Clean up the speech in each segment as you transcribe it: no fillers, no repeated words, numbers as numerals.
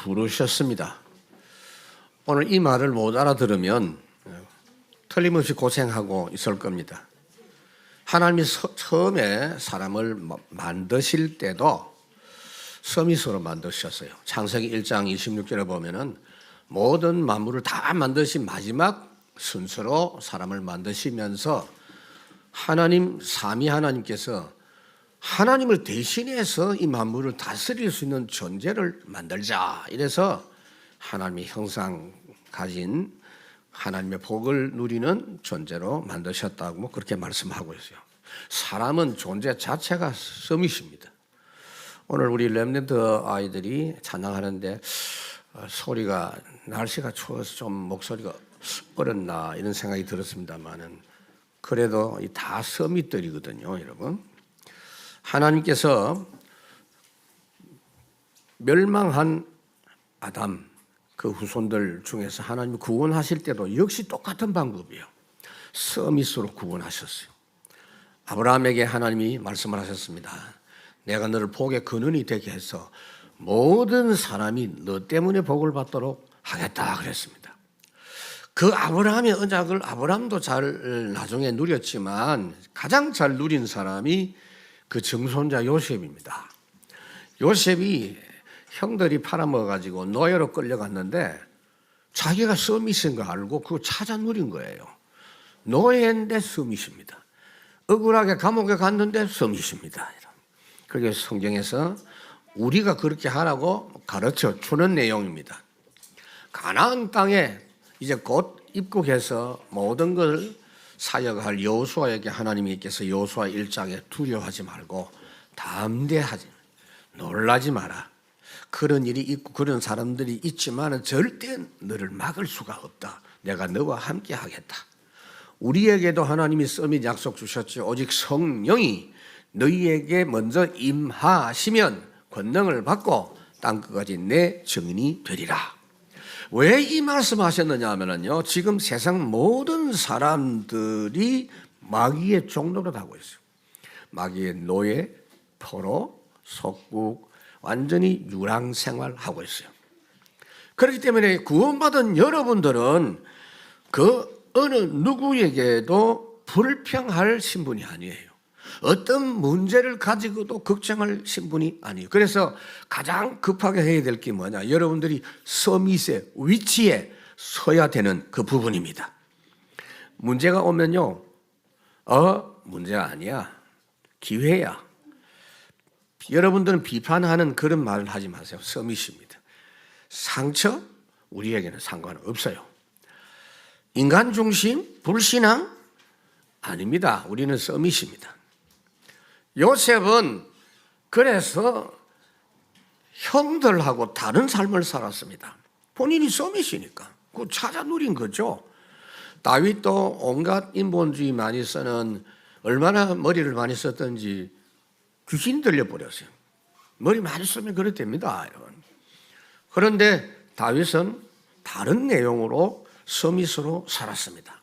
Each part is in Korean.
부르셨습니다. 오늘 이 말을 못 알아들으면 틀림없이 고생하고 있을 겁니다. 하나님이 처음에 사람을 만드실 때도 서밋으로 만드셨어요. 창세기 1장 26절에 보면은 모든 만물을 다 만드신 마지막 순서로 사람을 만드시면서 하나님, 삼위 하나님께서 하나님을 대신해서 이 만물을 다스릴 수 있는 존재를 만들자. 이래서 하나님의 형상 가진 하나님의 복을 누리는 존재로 만드셨다고 그렇게 말씀하고 있어요. 사람은 존재 자체가 서밋입니다. 오늘 우리 렘넌트 아이들이 찬양하는데 소리가 날씨가 추워서 좀 목소리가 어렸나 이런 생각이 들었습니다만은 그래도 다 서밋들이거든요, 여러분. 하나님께서 멸망한 아담 그 후손들 중에서 하나님이 구원하실 때도 역시 똑같은 방법이에요. 서밋으로 구원하셨어요. 아브라함에게 하나님이 말씀을 하셨습니다. 내가 너를 복의 근원이 되게 해서 모든 사람이 너 때문에 복을 받도록 하겠다 그랬습니다. 그 아브라함의 언약을 아브라함도 잘 나중에 누렸지만 가장 잘 누린 사람이 그 증손자 요셉입니다. 요셉이 형들이 팔아먹어가지고 노예로 끌려갔는데 자기가 서밋인 거 알고 그거 찾아 누린 거예요. 노예인데 서밋입니다. 억울하게 감옥에 갔는데 서밋입니다. 그게 성경에서 우리가 그렇게 하라고 가르쳐 주는 내용입니다. 가나안 땅에 이제 곧 입국해서 모든 걸 사역할 여호수아에게 하나님께서 여호수아 1장에 두려워하지 말고 담대하지 놀라지 마라. 그런 일이 있고 그런 사람들이 있지만 절대 너를 막을 수가 없다. 내가 너와 함께 하겠다. 우리에게도 하나님이 서밋 약속 주셨죠. 오직 성령이 너희에게 먼저 임하시면 권능을 받고 땅끝까지 내 증인이 되리라. 왜 이 말씀하셨느냐 하면요, 지금 세상 모든 사람들이 마귀의 종노릇 하고 있어요. 마귀의 노예, 포로, 속국, 완전히 유랑 생활하고 있어요. 그렇기 때문에 구원받은 여러분들은 그 어느 누구에게도 불평할 신분이 아니에요. 어떤 문제를 가지고도 걱정할 신분이 아니에요. 그래서 가장 급하게 해야 될 게 뭐냐? 여러분들이 서밋의 위치에 서야 되는 그 부분입니다. 문제가 오면요, 문제가 아니야. 기회야. 여러분들은 비판하는 그런 말을 하지 마세요. 서밋입니다. 상처? 우리에게는 상관없어요. 인간 중심? 불신앙? 아닙니다. 우리는 서밋입니다. 요셉은 그래서 형들하고 다른 삶을 살았습니다. 본인이 서밋이니까 그거 찾아 누린 거죠. 다윗도 온갖 인본주의 많이 쓰는 얼마나 머리를 많이 썼던지 귀신이 들려버렸어요. 머리 많이 쓰면 그렇답니다, 여러분. 그런데 다윗은 다른 내용으로 서밋으로 살았습니다.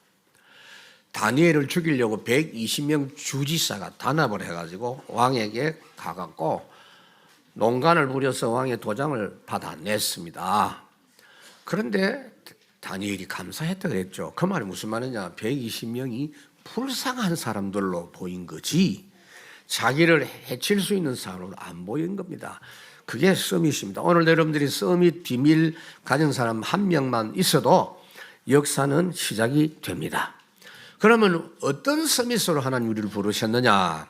다니엘을 죽이려고 120명 주지사가 단합을 해가지고 왕에게 가갖고 농간을 부려서 왕의 도장을 받아냈습니다. 그런데 다니엘이 감사했다 그랬죠. 그 말이 무슨 말이냐? 120명이 불쌍한 사람들로 보인 거지 자기를 해칠 수 있는 사람으로 안 보인 겁니다. 그게 서밋입니다. 오늘 여러분들이 서밋 비밀 가진 사람 한 명만 있어도 역사는 시작이 됩니다. 그러면 어떤 서밋으로 하나님 우리를 부르셨느냐?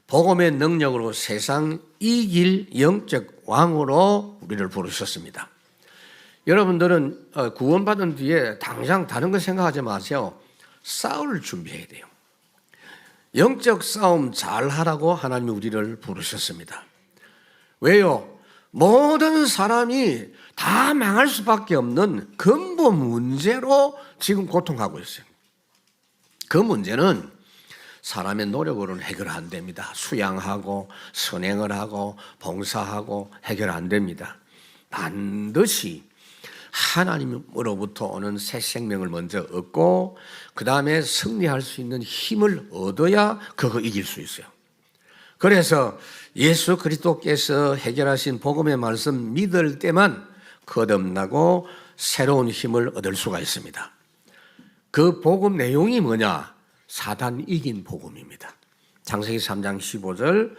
복음의 능력으로 세상 이길 영적 왕으로 우리를 부르셨습니다. 여러분들은 구원받은 뒤에 당장 다른 거 생각하지 마세요. 싸울 준비해야 돼요. 영적 싸움 잘 하라고 하나님이 우리를 부르셨습니다. 왜요? 모든 사람이 다 망할 수밖에 없는 근본 문제로 지금 고통하고 있어요. 그 문제는 사람의 노력으로는 해결 안 됩니다. 수양하고 선행을 하고 봉사하고 해결 안 됩니다. 반드시 하나님으로부터 오는 새 생명을 먼저 얻고 그 다음에 승리할 수 있는 힘을 얻어야 그거 이길 수 있어요. 그래서 예수 그리스도께서 해결하신 복음의 말씀 믿을 때만 거듭나고 새로운 힘을 얻을 수가 있습니다. 그 복음 내용이 뭐냐? 사단 이긴 복음입니다. 창세기 3장 15절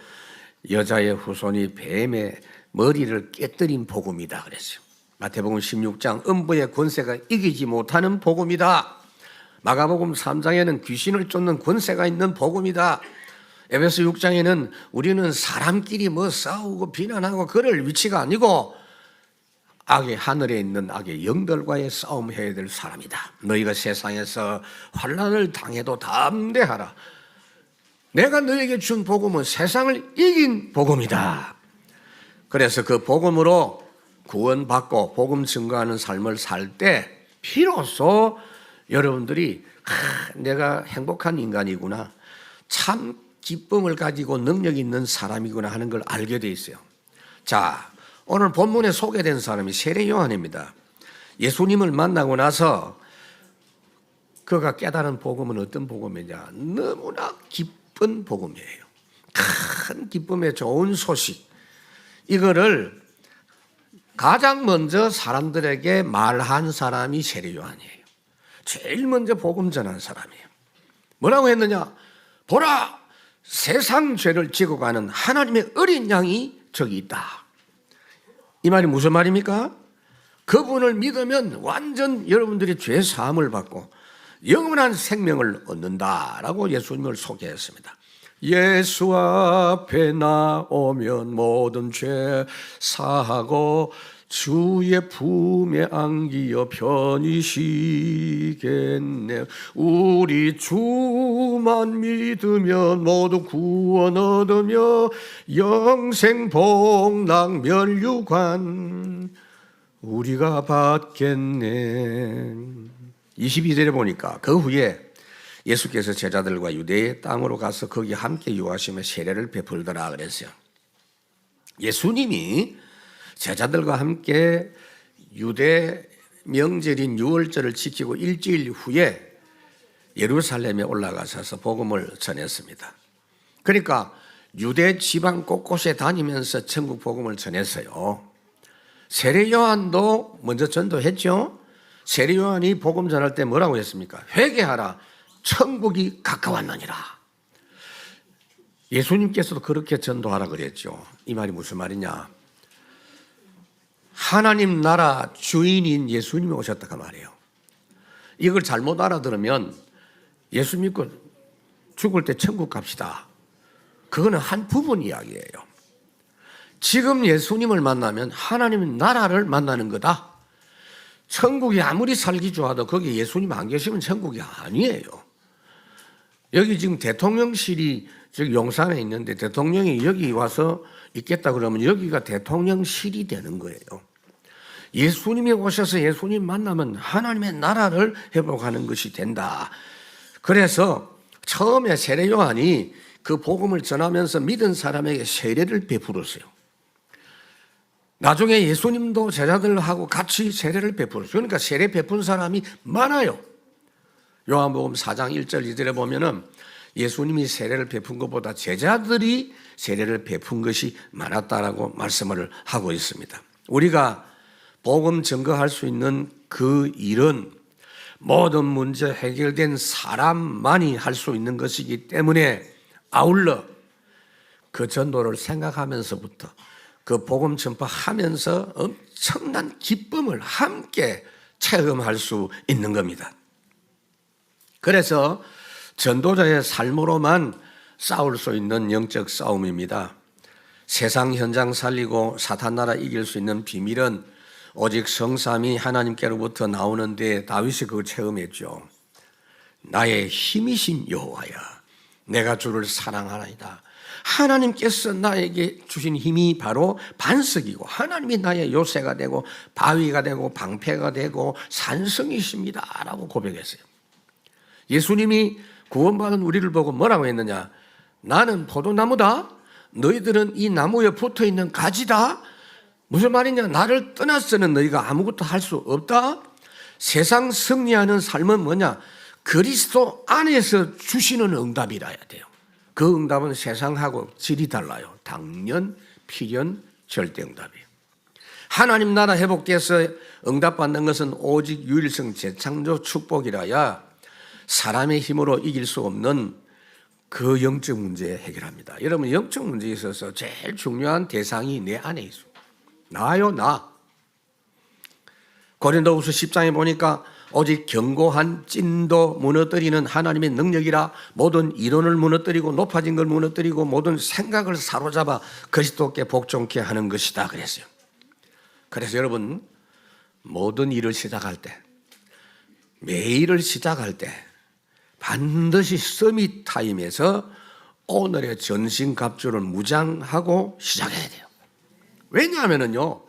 여자의 후손이 뱀의 머리를 깨뜨린 복음이다 그랬어요. 마태복음 16장 음부의 권세가 이기지 못하는 복음이다. 마가복음 3장에는 귀신을 쫓는 권세가 있는 복음이다. 에베소 6장에는 우리는 사람끼리 싸우고 비난하고 그럴 위치가 아니고 악의 하늘에 있는 악의 영들과의 싸움해야 될 사람이다. 너희가 세상에서 환난을 당해도 담대하라. 내가 너에게 준 복음은 세상을 이긴 복음이다. 그래서 그 복음으로 구원받고 복음 증거하는 삶을 살 때 비로소 여러분들이 내가 행복한 인간이구나, 참 기쁨을 가지고 능력 있는 사람이구나 하는 걸 알게 돼 있어요. 자, 오늘 본문에 소개된 사람이 세례 요한입니다. 예수님을 만나고 나서 그가 깨달은 복음은 어떤 복음이냐? 너무나 기쁜 복음이에요. 큰 기쁨의 좋은 소식. 이거를 가장 먼저 사람들에게 말한 사람이 세례 요한이에요. 제일 먼저 복음 전한 사람이에요. 뭐라고 했느냐? 보라, 세상 죄를 지고 가는 하나님의 어린 양이 저기 있다. 이 말이 무슨 말입니까? 그분을 믿으면 완전 여러분들이 죄 사함을 받고 영원한 생명을 얻는다라고 예수님을 소개했습니다. 예수 앞에 나오면 모든 죄 사하고 주의 품에 안기어 편히 쉬겠네. 우리 주만 믿으면 모두 구원 얻으며 영생 복락 멸류관 우리가 받겠네. 22절에 보니까 그 후에 예수께서 제자들과 유대의 땅으로 가서 거기 함께 유하시며 세례를 베풀더라 그랬어요. 예수님이 제자들과 함께 유대 명절인 유월절을 지키고 일주일 후에 예루살렘에 올라가셔서 복음을 전했습니다. 그러니까 유대 지방 곳곳에 다니면서 천국 복음을 전했어요. 세례 요한도 먼저 전도했죠. 세례 요한이 복음 전할 때 뭐라고 했습니까? 회개하라, 천국이 가까웠느니라. 예수님께서도 그렇게 전도하라 그랬죠. 이 말이 무슨 말이냐? 하나님 나라 주인인 예수님이 오셨다 그 말이에요. 이걸 잘못 알아들으면 예수 믿고 죽을 때 천국 갑시다. 그거는 한 부분 이야기예요. 지금 예수님을 만나면 하나님의 나라를 만나는 거다. 천국이 아무리 살기 좋아도 거기 예수님 안 계시면 천국이 아니에요. 여기 지금 대통령실이 저기 용산에 있는데 대통령이 여기 와서 있겠다 그러면 여기가 대통령실이 되는 거예요. 예수님이 오셔서 예수님 만나면 하나님의 나라를 회복하는 것이 된다. 그래서 처음에 세례 요한이 그 복음을 전하면서 믿은 사람에게 세례를 베풀었어요. 나중에 예수님도 제자들하고 같이 세례를 베풀었어요. 그러니까 세례 베푼 사람이 많아요. 요한복음 4장 1절 2절에 보면은 예수님이 세례를 베푼 것보다 제자들이 세례를 베푼 것이 많았다라고 말씀을 하고 있습니다. 우리가 복음 증거할 수 있는 그 일은 모든 문제 해결된 사람만이 할 수 있는 것이기 때문에 아울러 그 전도를 생각하면서부터 그 복음 전파하면서 엄청난 기쁨을 함께 체험할 수 있는 겁니다. 그래서 전도자의 삶으로만 싸울 수 있는 영적 싸움입니다. 세상 현장 살리고 사탄 나라 이길 수 있는 비밀은 오직 성삼위 하나님께로부터 나오는데 다윗이 그걸 체험했죠. 나의 힘이신 여호와야, 내가 주를 사랑하나이다. 하나님께서 나에게 주신 힘이 바로 반석이고 하나님이 나의 요새가 되고 바위가 되고 방패가 되고 산성이십니다 라고 고백했어요. 예수님이 구원받은 우리를 보고 뭐라고 했느냐? 나는 포도나무다, 너희들은 이 나무에 붙어있는 가지다. 무슨 말이냐? 나를 떠나서는 너희가 아무것도 할 수 없다. 세상 승리하는 삶은 뭐냐? 그리스도 안에서 주시는 응답이라야 돼요. 그 응답은 세상하고 질이 달라요. 당년, 필연, 절대 응답이에요. 하나님 나라 회복돼서 응답받는 것은 오직 유일성 재창조 축복이라야 사람의 힘으로 이길 수 없는 그 영적 문제 해결합니다. 여러분, 영적 문제에 있어서 제일 중요한 대상이 내 안에 있어. 나요, 나. 고린도후서 10장에 보니까 오직 견고한 찐도 무너뜨리는 하나님의 능력이라 모든 이론을 무너뜨리고 높아진 걸 무너뜨리고 모든 생각을 사로잡아 그리스도께 복종케 하는 것이다 그랬어요. 그래서 여러분, 모든 일을 시작할 때, 매일을 시작할 때 반드시 서밋 타임에서 오늘의 전신갑주를 무장하고 시작해야 돼요. 왜냐하면요,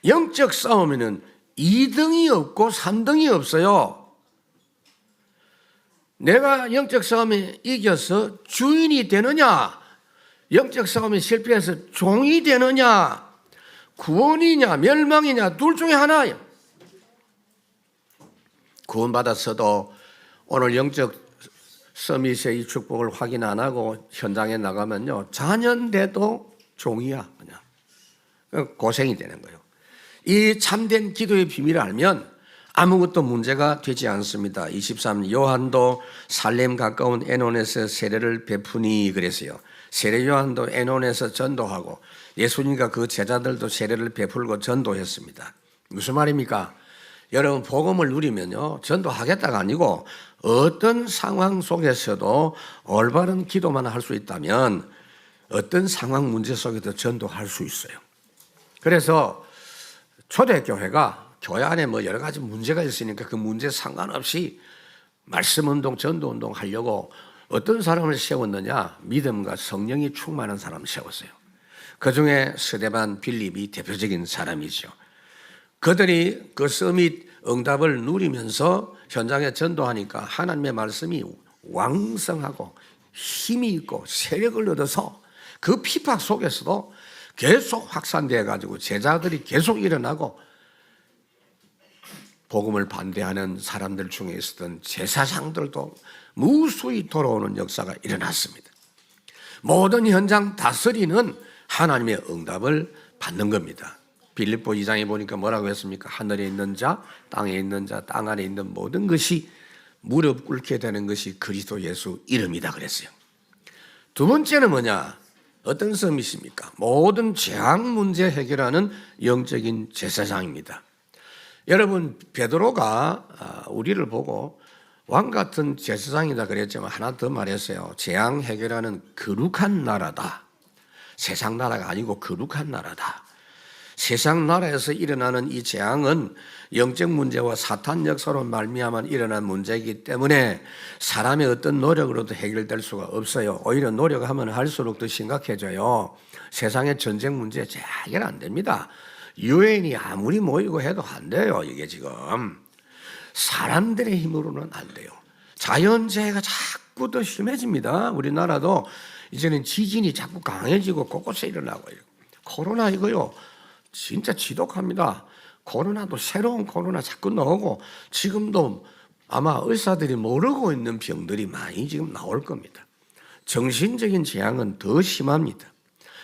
영적 싸움에는 2등이 없고 3등이 없어요. 내가 영적 싸움에 이겨서 주인이 되느냐, 영적 싸움에 실패해서 종이 되느냐, 구원이냐 멸망이냐 둘 중에 하나예요. 구원받았어도 오늘 영적 서밋의 이 축복을 확인 안 하고 현장에 나가면요, 자녀인데도 종이야. 그냥 고생이 되는 거예요. 이 참된 기도의 비밀을 알면 아무것도 문제가 되지 않습니다. 23 요한도 살렘 가까운 에논에서 세례를 베푸니 그랬어요. 세례 요한도 에논에서 전도하고 예수님과 그 제자들도 세례를 베풀고 전도했습니다. 무슨 말입니까? 여러분, 복음을 누리면요, 전도하겠다가 아니고 어떤 상황 속에서도 올바른 기도만 할 수 있다면 어떤 상황 문제 속에도 전도할 수 있어요. 그래서 초대교회가 교회 안에 뭐 여러 가지 문제가 있으니까 그 문제 상관없이 말씀운동, 전도운동 하려고 어떤 사람을 세웠느냐? 믿음과 성령이 충만한 사람을 세웠어요. 그중에 스데반, 빌립이 대표적인 사람이죠. 그들이 그 서밋 응답을 누리면서 현장에 전도하니까 하나님의 말씀이 왕성하고 힘이 있고 세력을 얻어서 그 피팍 속에서도 계속 확산되어 가지고 제자들이 계속 일어나고 복음을 반대하는 사람들 중에 있었던 제사장들도 무수히 돌아오는 역사가 일어났습니다. 모든 현장 다스리는 하나님의 응답을 받는 겁니다. 빌립보 2장에 보니까 뭐라고 했습니까? 하늘에 있는 자, 땅에 있는 자, 땅 안에 있는 모든 것이 무릎 꿇게 되는 것이 그리스도 예수 이름이다 그랬어요. 두 번째는 뭐냐? 어떤 섬이십니까? 모든 재앙 문제 해결하는 영적인 제사장입니다. 여러분, 베드로가 우리를 보고 왕 같은 제사장이다 그랬지만 하나 더 말했어요. 재앙 해결하는 거룩한 나라다. 세상 나라가 아니고 거룩한 나라다. 세상 나라에서 일어나는 이 재앙은 영적 문제와 사탄 역사로 말미암아 일어난 문제이기 때문에 사람의 어떤 노력으로도 해결될 수가 없어요. 오히려 노력하면 할수록 더 심각해져요. 세상의 전쟁 문제 잘 해결 안 됩니다. 유엔이 아무리 모이고 해도 안 돼요. 이게 지금 사람들의 힘으로는 안 돼요. 자연재해가 자꾸 더 심해집니다. 우리나라도 이제는 지진이 자꾸 강해지고 곳곳에 일어나고 있어요. 코로나 이거요, 진짜 지독합니다. 코로나도 새로운 코로나 자꾸 나오고 지금도 아마 의사들이 모르고 있는 병들이 많이 지금 나올 겁니다. 정신적인 재앙은 더 심합니다.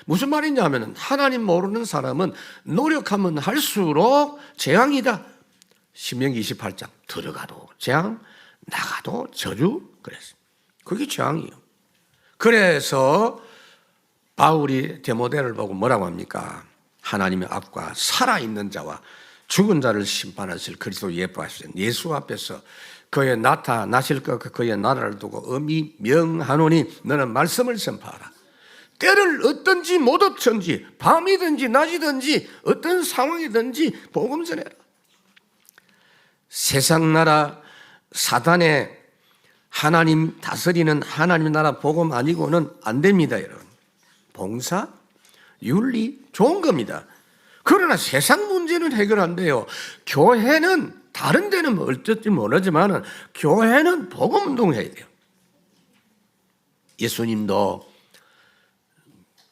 무슨 말이냐면 하나님 모르는 사람은 노력하면 할수록 재앙이다. 신명기 28장 들어가도 재앙, 나가도 저주 그랬어요. 그게 재앙이에요. 그래서 바울이 디모데를 보고 뭐라고 합니까? 하나님의 앞과 살아있는 자와 죽은 자를 심판하실 그리스도 예뻐하시는 예수 앞에서 그의 나타나실 것 그의 나라를 두고 엄히 명하노니 너는 말씀을 선포하라. 때를 어떤지 못 어떤지 밤이든지 낮이든지 어떤 상황이든지 복음 전해라. 세상 나라 사단의 하나님 다스리는 하나님 나라 복음 아니고는 안 됩니다. 여러분, 봉사, 윤리 좋은 겁니다. 그러나 세상 문제는 해결 안 돼요. 교회는 다른 데는 어쩔지 모르지만 교회는 복음 운동해야 돼요. 예수님도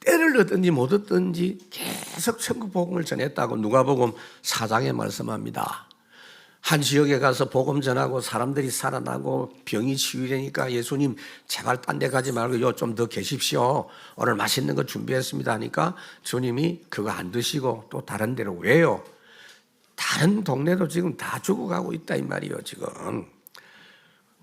때를 얻든지 못 얻든지 계속 천국 복음을 전했다고 누가복음 4장에 말씀합니다. 한 지역에 가서 복음 전하고 사람들이 살아나고 병이 치유되니까 예수님 제발 딴 데 가지 말고 요 좀 더 계십시오. 오늘 맛있는 거 준비했습니다 하니까 주님이 그거 안 드시고 또 다른 데로 왜요? 다른 동네도 지금 다 죽어가고 있다 이 말이에요 지금.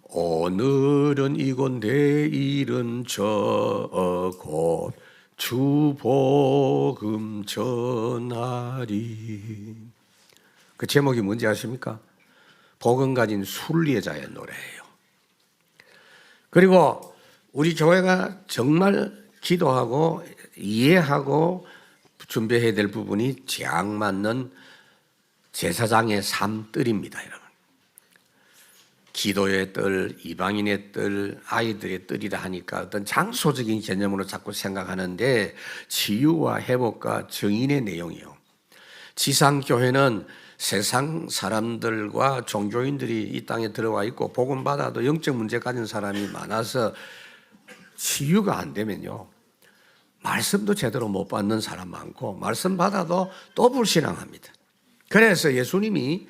오늘은 이곳 내일은 저곳 주 복음 전하리. 그 제목이 뭔지 아십니까? 복음 가진 순례자의 노래예요. 그리고 우리 교회가 정말 기도하고 이해하고 준비해야 될 부분이 쫙 맞는 제사장의 삶뜰입니다, 여러분. 기도의 뜰, 이방인의 뜰, 아이들의 뜰이라 하니까 어떤 장소적인 개념으로 자꾸 생각하는데 치유와 회복과 정인의 내용이요. 지상교회는 세상 사람들과 종교인들이 이 땅에 들어와 있고 복음 받아도 영적 문제 가진 사람이 많아서 치유가 안 되면요, 말씀도 제대로 못 받는 사람 많고 말씀 받아도 또 불신앙합니다. 그래서 예수님이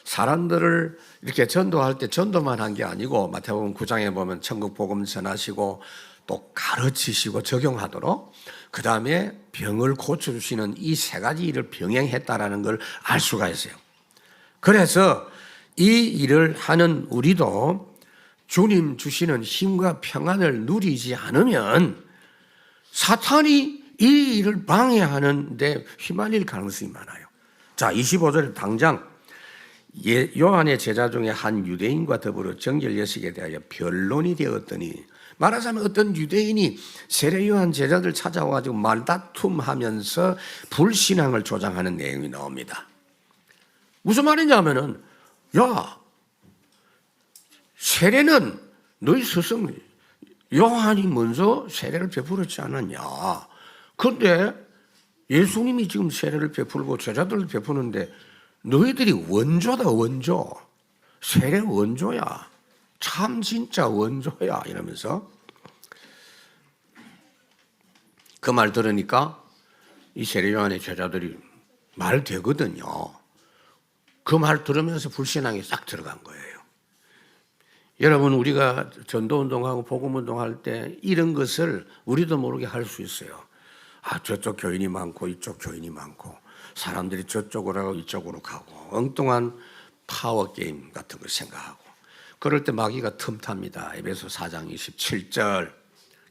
사람들을 이렇게 전도할 때 전도만 한 게 아니고 마태복음 9장에 보면 천국 복음 전하시고 또 가르치시고 적용하도록 그 다음에 병을 고쳐주시는 이 세 가지 일을 병행했다라는 걸 알 수가 있어요. 그래서 이 일을 하는 우리도 주님 주시는 힘과 평안을 누리지 않으면 사탄이 이 일을 방해하는 데 휘말릴 가능성이 많아요. 자, 25절에 당장 요한의 제자 중에 한 유대인과 더불어 정결 예식에 대하여 변론이 되었더니, 말하자면 어떤 유대인이 세례 요한 제자들 찾아와가지고 말다툼하면서 불신앙을 조장하는 내용이 나옵니다. 무슨 말이냐면은, 야, 세례는 너희 스승 요한이 먼저 세례를 베풀었지 않았냐? 그런데 예수님이 지금 세례를 베풀고 제자들을 베푸는데 너희들이 원조다, 원조. 세례 원조야. 참 진짜 원조야. 이러면서 그 말 들으니까 이 세례 요한의 제자들이 말 되거든요. 그 말 들으면서 불신앙이 싹 들어간 거예요. 여러분, 우리가 전도운동하고 복음운동할 때 이런 것을 우리도 모르게 할 수 있어요. 아, 저쪽 교인이 많고 이쪽 교인이 많고 사람들이 저쪽으로 가고 이쪽으로 가고 엉뚱한 파워게임 같은 걸 생각하고 그럴 때 마귀가 틈탑니다. 에베소 4장 27절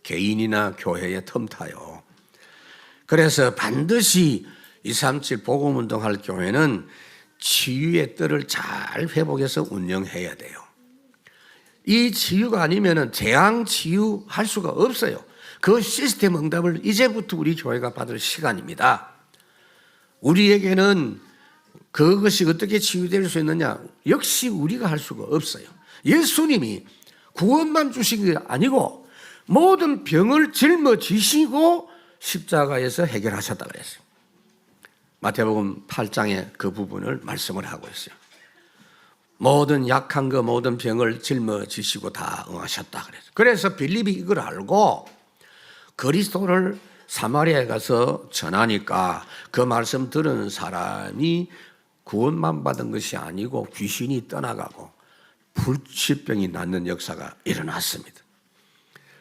개인이나 교회에 틈타요. 그래서 반드시 237 복음운동할 교회는 치유의 뜰을 잘 회복해서 운영해야 돼요. 이 치유가 아니면 재앙 치유할 수가 없어요. 그 시스템 응답을 이제부터 우리 교회가 받을 시간입니다. 우리에게는 그것이 어떻게 치유될 수 있느냐? 역시 우리가 할 수가 없어요. 예수님이 구원만 주신 게 아니고 모든 병을 짊어지시고 십자가에서 해결하셨다고 했어요. 마태복음 8장에 그 부분을 말씀을 하고 있어요. 모든 약한 거, 모든 병을 짊어지시고 다 응하셨다 그랬어요. 그래서 빌립이 이걸 알고 그리스도를 사마리아에 가서 전하니까 그 말씀 들은 사람이 구원만 받은 것이 아니고 귀신이 떠나가고 불치병이 낫는 역사가 일어났습니다.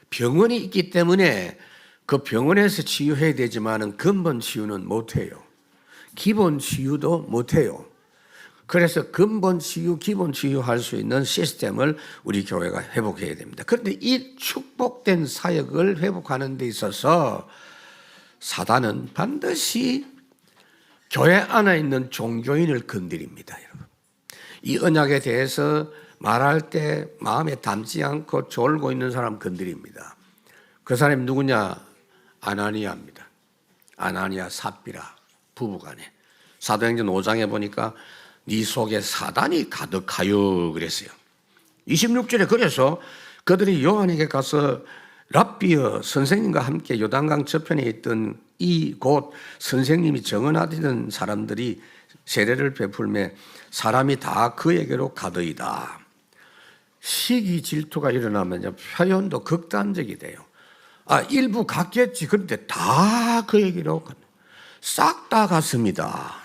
병원이 있기 때문에 그 병원에서 치유해야 되지만 근본 치유는 못해요. 기본 치유도 못해요. 그래서 근본 치유, 기본 치유할 수 있는 시스템을 우리 교회가 회복해야 됩니다. 그런데 이 축복된 사역을 회복하는 데 있어서 사단은 반드시 교회 안에 있는 종교인을 건드립니다, 여러분. 이 언약에 대해서 말할 때 마음에 담지 않고 졸고 있는 사람 건드립니다. 그 사람이 누구냐? 아나니아입니다. 아나니아 삽비라 부부간에. 사도행전 5장에 보니까 네 속에 사단이 가득하여 그랬어요. 26절에 그래서 그들이 요한에게 가서 랍비여, 선생님과 함께 요단강 저편에 있던 이곳 선생님이 정언하던 사람들이 세례를 베풀매 사람이 다 그에게로 가더이다. 시기 질투가 일어나면 표현도 극단적이 돼요. 일부 갔겠지. 그런데 다 그에게로 싹 다 갔습니다.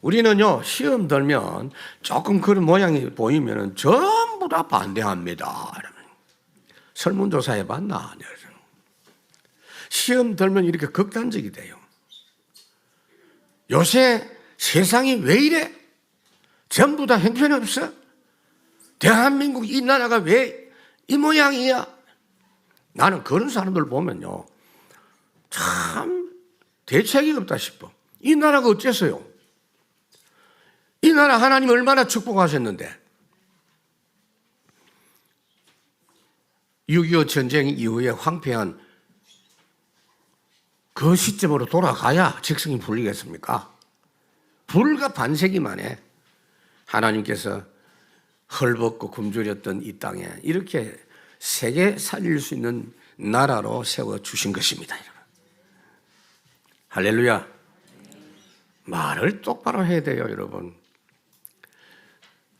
우리는요, 시험 들면 조금 그런 모양이 보이면 전부 다 반대합니다. 설문조사 해봤나? 시험 들면 이렇게 극단적이 돼요. 요새 세상이 왜 이래? 전부 다 형편없어? 대한민국 이 나라가 왜 이 모양이야? 나는 그런 사람들 보면요, 참 대책이 없다 싶어. 이 나라가 어째서요? 이 나라 하나님 얼마나 축복하셨는데. 6.25 전쟁 이후에 황폐한 그 시점으로 돌아가야 직성이 풀리겠습니까? 불과 반세기 만에 하나님께서 헐벗고 굶주렸던 이 땅에 이렇게 세계 살릴 수 있는 나라로 세워주신 것입니다. 여러분. 할렐루야. 말을 똑바로 해야 돼요, 여러분.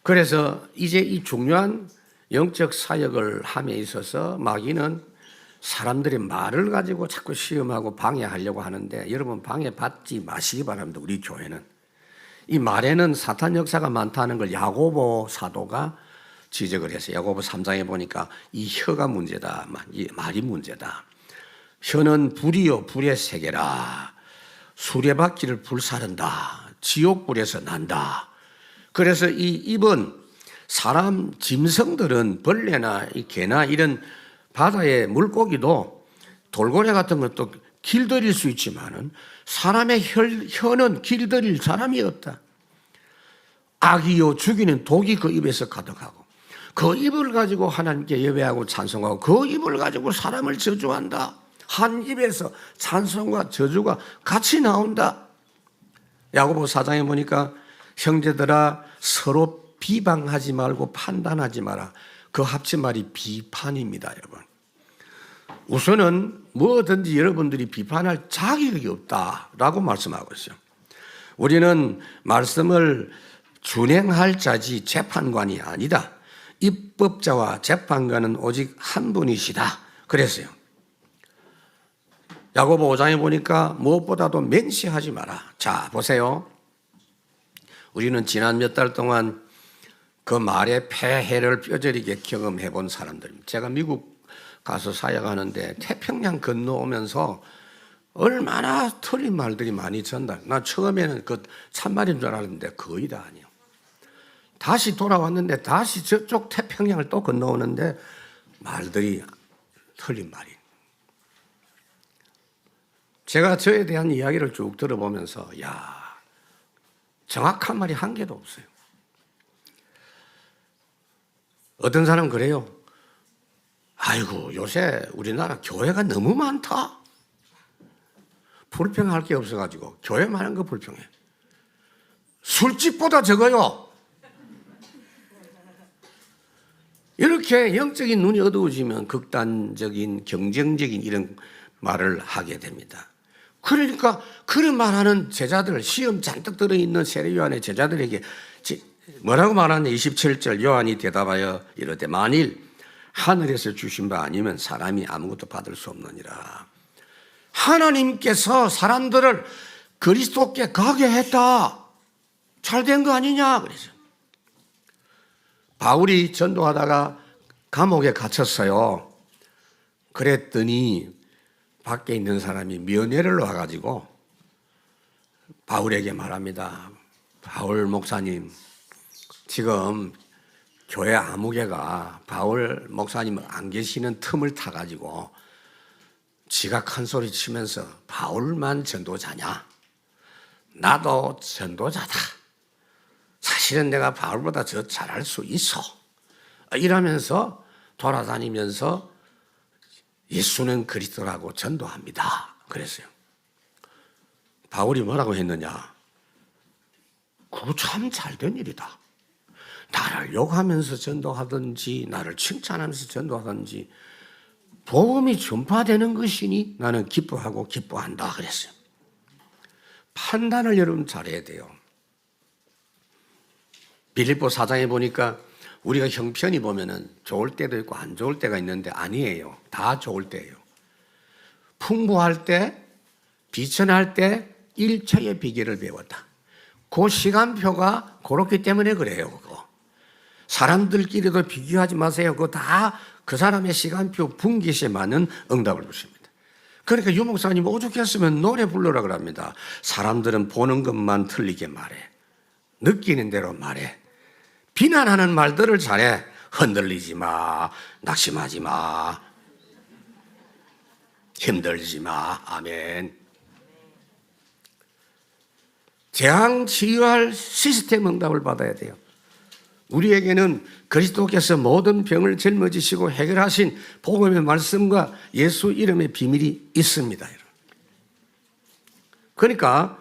그래서 이제 이 중요한 영적 사역을 함에 있어서 마귀는 사람들의 말을 가지고 자꾸 시험하고 방해하려고 하는데, 여러분 방해받지 마시기 바랍니다. 우리 교회는 이 말에는 사탄 역사가 많다는 걸 야고보 사도가 지적을 했어요. 야고보 3장에 보니까 이 혀가 문제다, 이 말이 문제다. 혀는 불이요 불의 세계라. 수레바퀴를 불사른다. 지옥불에서 난다. 그래서 이 입은 사람 짐승들은 벌레나 이 개나 이런 바다의 물고기도 돌고래 같은 것도 길들일 수 있지만은 사람의 혀는 길들일 사람이 없다. 악이요 죽이는 독이 그 입에서 가득하고 그 입을 가지고 하나님께 예배하고 찬송하고 그 입을 가지고 사람을 저주한다. 한 입에서 찬송과 저주가 같이 나온다. 야고보 4장에 보니까 형제들아 서로 비방하지 말고 판단하지 마라. 그 합치말이 비판입니다, 여러분. 우선은 뭐든지 여러분들이 비판할 자격이 없다라고 말씀하고 있어요. 우리는 말씀을 준행할 자지 재판관이 아니다. 입법자와 재판관은 오직 한 분이시다. 그랬어요. 야고보 5장에 보니까 무엇보다도 맹세하지 마라. 자, 보세요. 우리는 지난 몇 달 동안 그 말의 폐해를 뼈저리게 경험해 본 사람들입니다. 제가 미국 가서 사역하는데 태평양 건너오면서 얼마나 틀린 말들이 많이 전달. 나 처음에는 그 참말인 줄 알았는데 거의 다 아니에요. 다시 돌아왔는데 다시 저쪽 태평양을 또 건너오는데 말들이 틀린 말이. 제가 저에 대한 이야기를 쭉 들어보면서 야, 정확한 말이 한 개도 없어요. 어떤 사람은 그래요. 아이고 요새 우리나라 교회가 너무 많다. 불평할 게 없어가지고 교회 많은 거 불평해. 술집보다 적어요. 이렇게 영적인 눈이 어두워지면 극단적인 경쟁적인 이런 말을 하게 됩니다. 그러니까 그런 말하는 제자들, 시험 잔뜩 들어있는 세례 요한의 제자들에게 뭐라고 말하냐. 27절 요한이 대답하여 이르되 만일 하늘에서 주신 바 아니면 사람이 아무것도 받을 수 없느니라. 하나님께서 사람들을 그리스도께 가게 했다. 잘된 거 아니냐 그래서. 바울이 전도하다가 감옥에 갇혔어요. 그랬더니 밖에 있는 사람이 면회를 와가지고 바울에게 말합니다. 바울 목사님, 지금 교회 아무개가 바울 목사님 안 계시는 틈을 타가지고 지가 큰 소리 치면서 바울만 전도자냐? 나도 전도자다. 사실은 내가 바울보다 더 잘할 수 있어. 이러면서 돌아다니면서 예수는 그리스도라고 전도합니다. 그랬어요. 바울이 뭐라고 했느냐? 그거 참 잘된 일이다. 나를 욕하면서 전도하든지 나를 칭찬하면서 전도하든지 복음이 전파되는 것이니 나는 기뻐하고 기뻐한다 그랬어요. 판단을 여러분 잘해야 돼요. 빌립보 4장에 보니까 우리가 형편이 보면은 좋을 때도 있고 안 좋을 때가 있는데 아니에요. 다 좋을 때예요. 풍부할 때, 비천할 때 일체의 비결을 배웠다. 그 시간표가 그렇기 때문에 그래요. 그거. 사람들끼리도 비교하지 마세요. 그거 다 그 사람의 시간표 분깃에 맞는 응답을 주십니다. 그러니까 유 목사님 오죽했으면 노래 부르라 그럽니다. 사람들은 보는 것만 틀리게 말해. 느끼는 대로 말해. 비난하는 말들을 잘해. 흔들리지 마. 낙심하지 마. 힘들지 마. 아멘. 재앙 치유할 시스템 응답을 받아야 돼요. 우리에게는 그리스도께서 모든 병을 짊어지시고 해결하신 복음의 말씀과 예수 이름의 비밀이 있습니다. 그러니까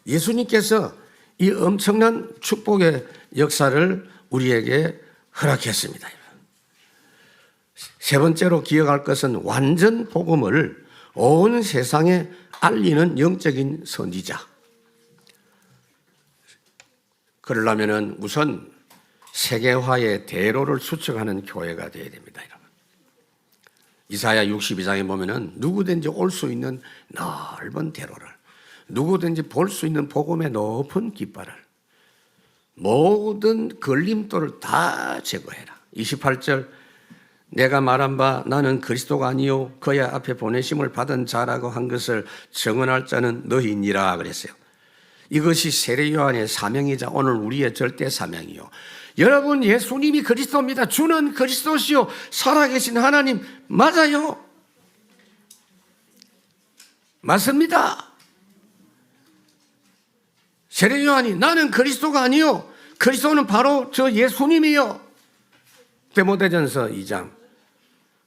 예수님께서 이 엄청난 축복의 역사를 우리에게 허락했습니다. 세 번째로 기억할 것은 완전 복음을 온 세상에 알리는 영적인 선지자. 그러려면 우선 세계화의 대로를 수축하는 교회가 되어야 됩니다. 여러분. 이사야 62장에 보면은 누구든지 올 수 있는 넓은 대로를, 누구든지 볼 수 있는 복음의 높은 깃발을, 모든 걸림돌을 다 제거해라. 28절, 내가 말한 바 나는 그리스도가 아니요 그의 앞에 보내심을 받은 자라고 한 것을 증언할 자는 너희니라 그랬어요. 이것이 세례 요한의 사명이자 오늘 우리의 절대 사명이요. 여러분, 예수님이 그리스도입니다. 주는 그리스도시요 살아계신 하나님 맞아요. 맞습니다. 세례 요한이 나는 그리스도가 아니요 그리스도는 바로 저 예수님이요. 디모데전서 2장.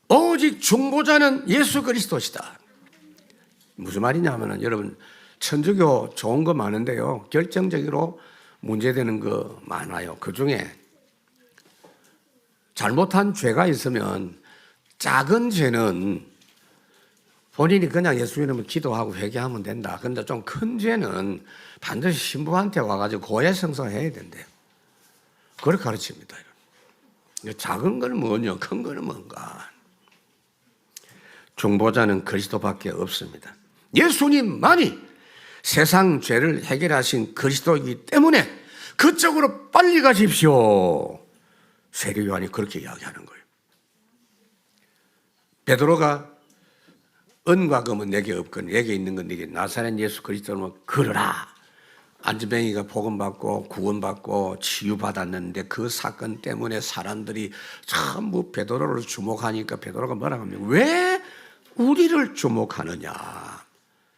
오직 중보자는 예수 그리스도시다. 무슨 말이냐면은 여러분, 천주교 좋은 거 많은데요. 결정적으로 문제되는 거 많아요. 그 중에 잘못한 죄가 있으면 작은 죄는 본인이 그냥 예수 이름을 기도하고 회개하면 된다. 그런데 좀 큰 죄는 반드시 신부한테 와가지고 고해성사해야 된대요. 그렇게 가르칩니다. 작은 건 뭐냐, 큰 거는 뭔가. 중보자는 그리스도밖에 없습니다. 예수님만이 세상 죄를 해결하신 그리스도이기 때문에 그쪽으로 빨리 가십시오. 세례 요한이 그렇게 이야기하는 거예요. 베드로가 은과 금은 내게 없거든 내게 있는 건 네게 나사렛 예수 그리스도는 걸어라. 안지뱅이가 복음받고 구원받고 치유받았는데 그 사건 때문에 사람들이 전부 베드로를 주목하니까 베드로가 뭐라고 합니까? 왜 우리를 주목하느냐?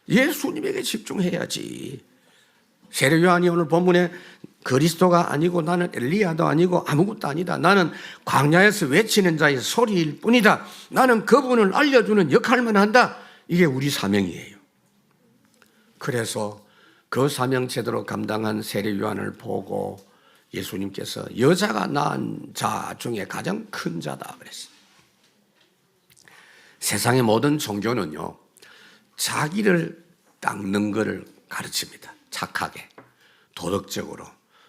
예수님에게 집중해야지. 세례 요한이 오늘 본문에 그리스도가 아니고 나는 엘리야도 아니고 아무것도 아니다. 나는 광야에서 외치는 자의 소리일 뿐이다. 나는 그분을 알려주는 역할만 한다. 이게 우리 사명이에요. 그래서 그 사명 제대로 감당한 세례 요한을 보고 예수님께서 여자가 낳은 자 중에 가장 큰 자다 그랬어요. 세상의 모든 종교는요, 자기를 닦는 것을 가르칩니다. 착하게, 도덕적으로,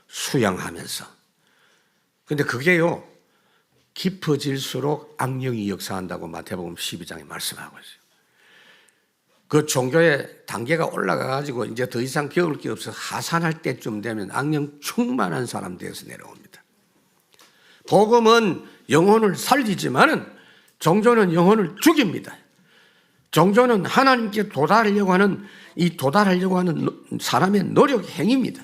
수양하면서. 근데 그게요, 깊어질수록 악령이 역사한다고 마태복음 12장에 말씀하고 있어요. 그 종교의 단계가 올라가가지고 이제 더 이상 배울 게 없어 하산할 때쯤 되면 악령 충만한 사람 되어서 내려옵니다. 복음은 영혼을 살리지만은 종교는 영혼을 죽입니다. 종교는 하나님께 도달하려고 하는 사람의 노력 행위입니다.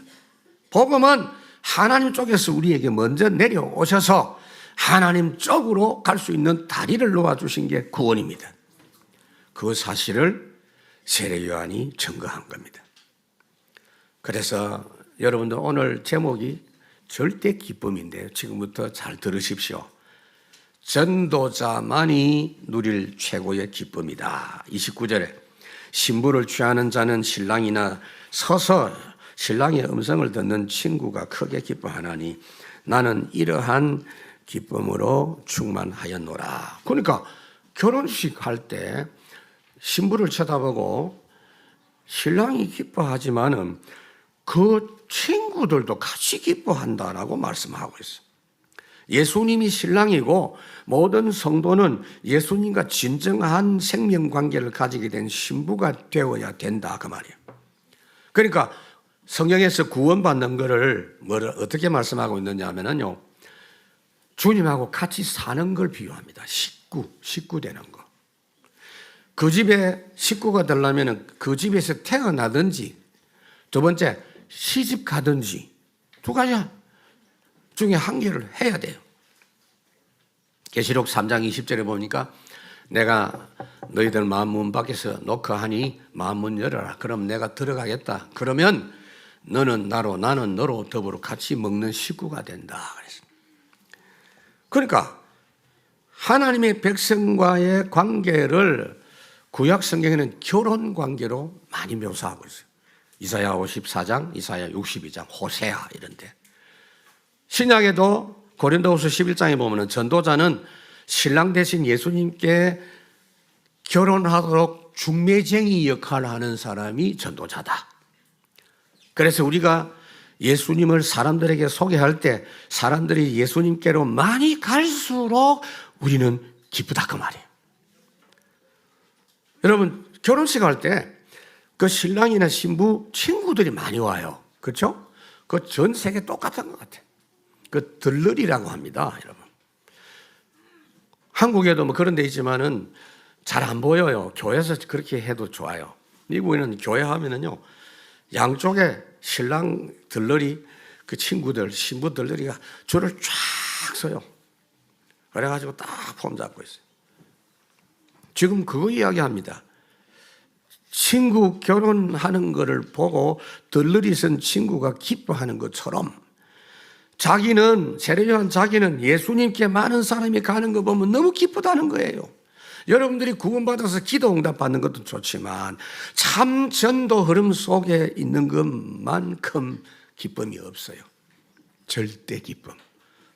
복음은 하나님 쪽에서 우리에게 먼저 내려오셔서 하나님 쪽으로 갈 수 있는 다리를 놓아주신 게 구원입니다. 그 사실을 세례 요한이 증거한 겁니다. 그래서 여러분들 오늘 제목이 절대 기쁨인데요. 지금부터 잘 들으십시오. 전도자만이 누릴 최고의 기쁨이다. 29절에 신부를 취하는 자는 신랑이나 서서 신랑의 음성을 듣는 친구가 크게 기뻐하나니 나는 이러한 기쁨으로 충만하였노라. 그러니까 결혼식 할 때 신부를 쳐다보고 신랑이 기뻐하지만은 그 친구들도 같이 기뻐한다라고 말씀하고 있어요. 예수님이 신랑이고 모든 성도는 예수님과 진정한 생명관계를 가지게 된 신부가 되어야 된다 그 말이에요. 그러니까 성경에서 구원받는 것을 어떻게 말씀하고 있느냐 하면요, 주님하고 같이 사는 걸 비유합니다. 식구 되는 거. 그 집에 식구가 되려면 그 집에서 태어나든지, 두 번째 시집 가든지, 두 가지 중에 한 개를 해야 돼요. 계시록 3장 20절에 보니까 내가 너희들 마음 문 밖에서 노크하니 마음 문 열어라. 그럼 내가 들어가겠다. 그러면 너는 나로, 나는 너로 더불어 같이 먹는 식구가 된다. 그랬습니다. 그러니까 하나님의 백성과의 관계를 구약 성경에는 결혼 관계로 많이 묘사하고 있어요. 이사야 54장, 이사야 62장, 호세아 이런데. 신약에도 고린도후서 11장에 보면 전도자는 신랑 대신 예수님께 결혼하도록 중매쟁이 역할을 하는 사람이 전도자다. 그래서 우리가 예수님을 사람들에게 소개할 때 사람들이 예수님께로 많이 갈수록 우리는 기쁘다 그 말이에요. 여러분, 결혼식 할 때 그 신랑이나 신부 친구들이 많이 와요. 그렇죠? 그 전 세계 똑같은 것 같아요. 그 들러리라고 합니다, 여러분. 한국에도 뭐 그런 데 있지만은 잘 안 보여요. 교회에서 그렇게 해도 좋아요. 미국에는 교회 하면은요, 양쪽에 신랑 들러리, 그 친구들, 신부 들러리가 줄을 쫙 서요. 그래가지고 딱 폼 잡고 있어요. 지금 그거 이야기합니다. 친구 결혼하는 거를 보고 들러리 선 친구가 기뻐하는 것처럼 자기는, 세례요한 자기는 예수님께 많은 사람이 가는 거 보면 너무 기쁘다는 거예요. 여러분들이 구원받아서 기도 응답 받는 것도 좋지만 참 전도 흐름 속에 있는 것만큼 기쁨이 없어요. 절대 기쁨,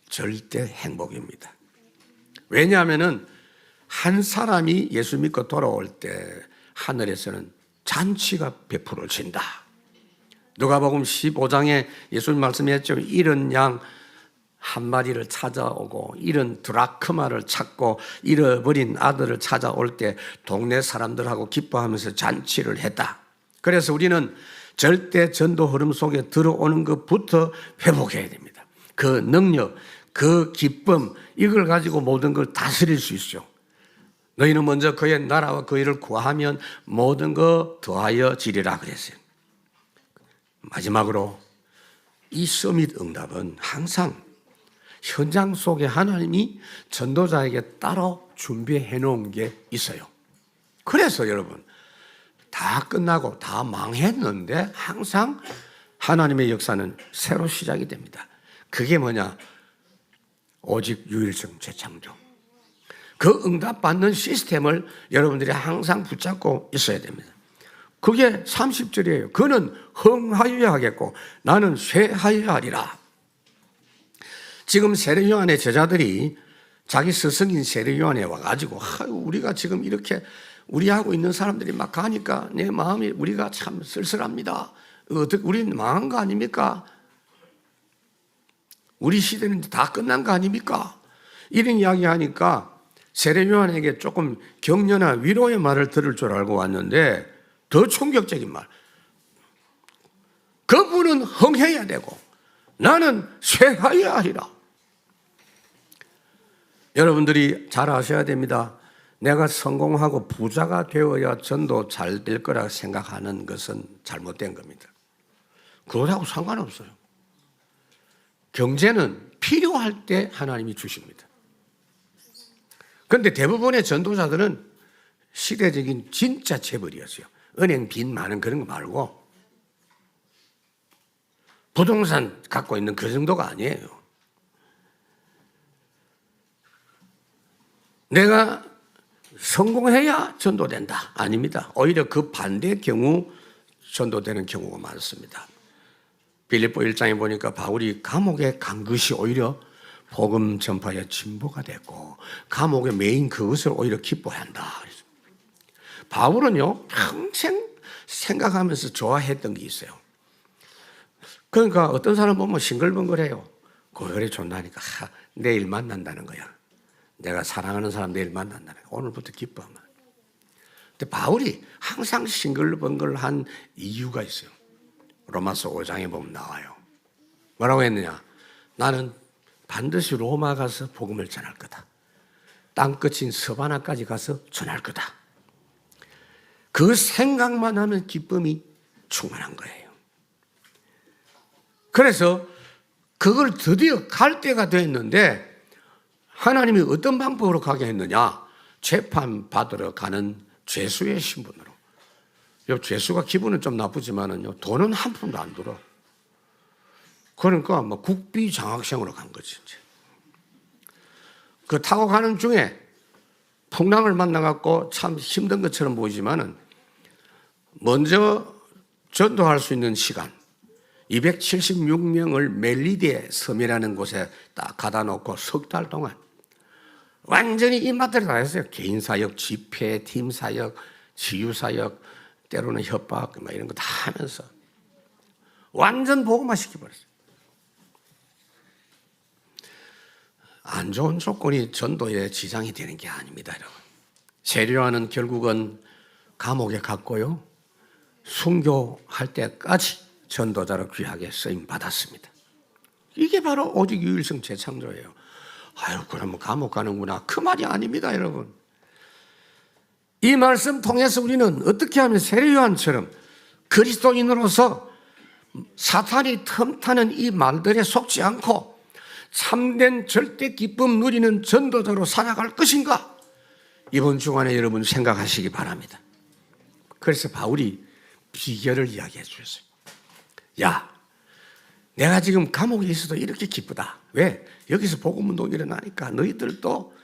절대 행복입니다. 왜냐하면 한 사람이 예수 믿고 돌아올 때 하늘에서는 잔치가 베풀어진다. 누가복음 15장에 예수님 말씀했죠. 잃은 양 한 마리를 찾아오고 잃은 드라크마를 찾고 잃어버린 아들을 찾아올 때 동네 사람들하고 기뻐하면서 잔치를 했다. 그래서 우리는 절대 전도 흐름 속에 들어오는 것부터 회복해야 됩니다. 그 능력, 그 기쁨, 이걸 가지고 모든 걸 다스릴 수 있죠. 너희는 먼저 그의 나라와 그 일을 구하면 모든 거 더하여 지리라 그랬어요. 마지막으로 이 서밋 응답은 항상 현장 속에 하나님이 전도자에게 따로 준비해 놓은 게 있어요. 그래서 여러분, 다 끝나고 다 망했는데 항상 하나님의 역사는 새로 시작이 됩니다. 그게 뭐냐? 오직 유일성 재창조. 그 응답받는 시스템을 여러분들이 항상 붙잡고 있어야 됩니다. 그게 30절이에요. 그는 흥하여야 하겠고 나는 쇠하여야 하리라. 지금 세례요한의 제자들이 자기 스승인 세례요한에 와가지고 우리가 지금 이렇게 우리하고 있는 사람들이 막 가니까 내 마음이 우리가 참 쓸쓸합니다. 우리는 망한 거 아닙니까? 우리 시대는 다 끝난 거 아닙니까? 이런 이야기 하니까 세례요한에게 조금 격려나 위로의 말을 들을 줄 알고 왔는데 더 충격적인 말. 그분은 흥해야 되고 나는 쇠하여야 하리라. 여러분들이 잘 아셔야 됩니다. 내가 성공하고 부자가 되어야 전도 잘 될 거라고 생각하는 것은 잘못된 겁니다. 그거하고 상관없어요. 경제는 필요할 때 하나님이 주십니다. 그런데 대부분의 전도자들은 시대적인 진짜 재벌이었어요. 은행 빚 많은 그런 거 말고 부동산 갖고 있는 그 정도가 아니에요. 내가 성공해야 전도된다. 아닙니다. 오히려 그 반대의 경우 전도되는 경우가 많습니다. 빌립보 1장에 보니까 바울이 감옥에 간 것이 오히려 복음 전파의 진보가 됐고 감옥의 메인 그것을 오히려 기뻐한다. 바울은요 평생 생각하면서 좋아했던 게 있어요. 그러니까 어떤 사람 보면 싱글벙글해요. 그래 좋다니까 내일 만난다는 거야. 내가 사랑하는 사람 내일 만난다는 거야. 오늘부터 기뻐하면. 근데 바울이 항상 싱글벙글한 이유가 있어요. 로마서 5장에 보면 나와요. 뭐라고 했느냐? 나는 반드시 로마 가서 복음을 전할 거다. 땅끝인 서바나까지 가서 전할 거다. 그 생각만 하면 기쁨이 충만한 거예요. 그래서 그걸 드디어 갈 때가 됐는데 하나님이 어떤 방법으로 가게 했느냐? 재판받으러 가는 죄수의 신분으로. 죄수가 기분은 좀 나쁘지만은요, 돈은 한 푼도 안 들어. 그러니까 뭐 국비 장학생으로 간 거지. 이제. 그 타고 가는 중에 풍랑을 만나갖고 참 힘든 것처럼 보이지만은 먼저 전도할 수 있는 시간 276명을 멜리데 섬이라는 곳에 딱 가다 놓고 석 달 동안 완전히 입맛대로 다 했어요. 개인 사역, 집회, 팀 사역, 치유 사역, 때로는 협박 이런 거 다 하면서 완전 복음화 시켜버렸어요. 안 좋은 조건이 전도에 지장이 되는 게 아닙니다, 여러분. 세례요한은 결국은 감옥에 갔고요. 순교할 때까지 전도자로 귀하게 쓰임 받았습니다. 이게 바로 오직 유일성 재창조예요. 아유, 그러면 감옥 가는구나. 그 말이 아닙니다, 여러분. 이 말씀 통해서 우리는 어떻게 하면 세례요한처럼 그리스도인으로서 사탄이 틈타는 이 말들에 속지 않고 참된 절대 기쁨 누리는 전도자로 살아갈 것인가? 이번 주간에 여러분 생각하시기 바랍니다. 그래서 바울이 비결을 이야기해 주셨어요. 야, 내가 지금 감옥에 있어도 이렇게 기쁘다. 왜? 여기서 복음운동 일어나니까 너희들도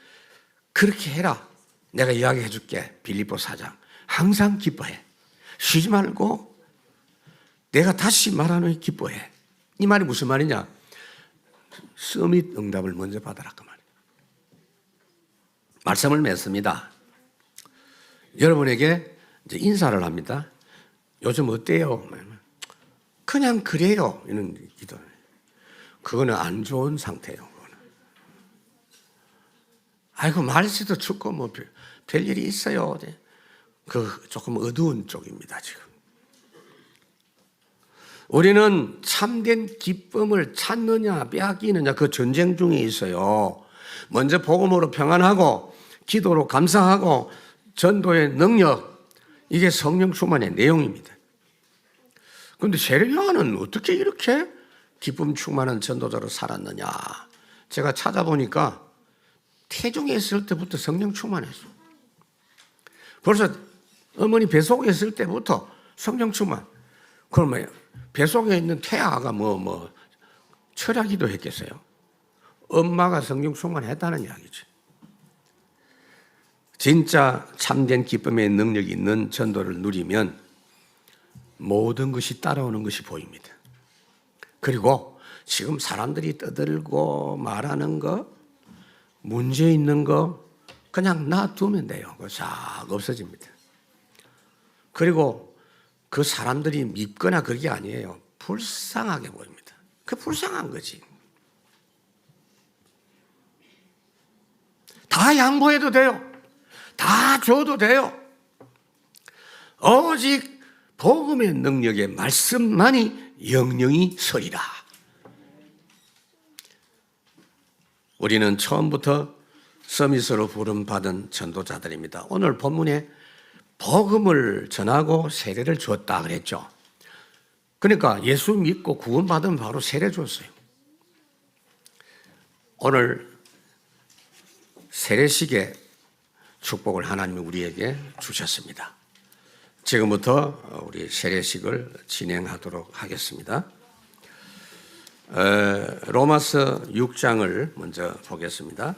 그렇게 해라. 내가 이야기해 줄게. 빌립보 4장. 항상 기뻐해. 쉬지 말고 내가 다시 말하는 기뻐해. 이 말이 무슨 말이냐? 서밋 응답을 먼저 받아라 그 말이에요. 말씀을 맺습니다. 여러분에게 이제 인사를 합니다. 요즘 어때요? 그냥 그래요. 이런 기도. 그거는 안 좋은 상태예요. 아이고 날씨도 춥고 뭐 별일이 있어요. 그 조금 어두운 쪽입니다 지금. 우리는 참된 기쁨을 찾느냐 빼앗기느냐 그 전쟁 중에 있어요. 먼저 복음으로 평안하고 기도로 감사하고 전도의 능력, 이게 성령 충만의 내용입니다. 그런데 세례요한은 어떻게 이렇게 기쁨 충만한 전도자로 살았느냐? 제가 찾아보니까 태중에 있을 때부터 성령 충만했어요. 벌써 어머니 뱃속에 있을 때부터 성령 충만. 그러면 뱃속에 있는 태아가 철야기도 했겠어요? 엄마가 성령 충만했다는 이야기죠. 진짜 참된 기쁨의 능력이 있는 전도를 누리면 모든 것이 따라오는 것이 보입니다. 그리고 지금 사람들이 떠들고 말하는 거, 문제 있는 거 그냥 놔두면 돼요. 그거 싹 없어집니다. 그리고 그 사람들이 밉거나 그게 아니에요. 불쌍하게 보입니다. 그 불쌍한 거지. 다 양보해도 돼요. 다 줘도 돼요. 오직 복음의 능력의 말씀만이 영영이 서리라. 우리는 처음부터 서밋으로 부름받은 전도자들입니다. 오늘 본문에 복음을 전하고 세례를 줬다 그랬죠. 그러니까 예수 믿고 구원받으면 바로 세례 줬어요. 오늘 세례식의 축복을 하나님이 우리에게 주셨습니다. 지금부터 우리 세례식을 진행하도록 하겠습니다. 로마서 6장을 먼저 보겠습니다.